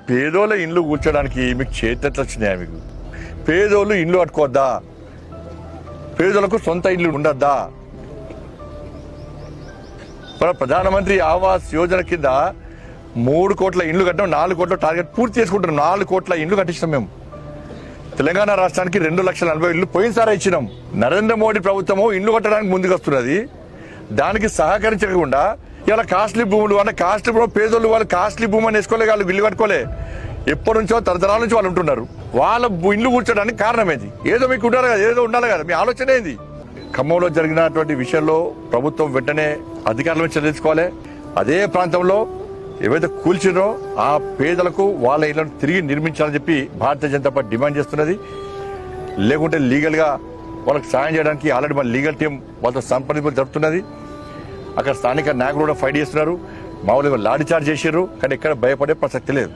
పేదోళ్ళ ఇండ్లు కూర్చోడానికి మీకు చేతెట్లు వచ్చినాయా? మీకు పేదోళ్ళు ఇండ్లు కట్టుకోవద్దా? పేదోళ్ళకు సొంత ఇల్లు ఉండద్దా? మన ప్రధానమంత్రి ఆవాస్ యోజన కింద 3 కోట్ల ఇండ్లు కట్టాం, 4 కోట్ల టార్గెట్ పూర్తి చేసుకుంటున్నాం. 4 కోట్ల ఇండ్లు కట్టించాం మేము. తెలంగాణ రాష్ట్రానికి 2,40,000 ఇల్లు పోయినసారి ఇచ్చినాం. నరేంద్ర మోడీ ప్రభుత్వము ఇండ్లు కట్టడానికి ముందుకు వస్తున్నది. దానికి సహకరించకుండా ఇలా కాస్ట్లీ భూములు అంటే కాస్ట్లీ భూములు పేదోళ్ళు వాళ్ళు కాస్ట్లీ భూమి అని వేసుకోలే, వాళ్ళు ఇల్లు కట్టుకోలే. ఎప్పటి నుంచో తరతరాల నుంచి వాళ్ళు ఉంటున్నారు. వాళ్ళ ఇల్లు కూర్చోడానికి కారణం ఏంది? ఏదో మీకు ఉండాలి కదా, ఏదో ఉండాలి కదా, మీ ఆలోచన ఏంది? ఖమ్మంలో జరిగినటువంటి విషయంలో ప్రభుత్వం వెంటనే అధికారుల నుంచి తెలుసుకోవాలి. అదే ప్రాంతంలో ఏవైతే కూల్చినో ఆ పేదలకు వాళ్ళ ఇళ్లను తిరిగి నిర్మించాలని చెప్పి భారతీయ జనతా పార్టీ డిమాండ్ చేస్తున్నది. లేకుంటే లీగల్ గా వాళ్ళకి సాయం చేయడానికి ఆల్రెడీ మన లీగల్ టీం వాళ్ళతో సంప్రదింపులు జరుపుతున్నది. అక్కడ స్థానిక నాయకులు కూడా ఫైట్ చేస్తున్నారు. మామూలుగా లాఠీ చార్జ్ చేశారు, కానీ ఎక్కడ భయపడే ప్రసక్తి లేదు.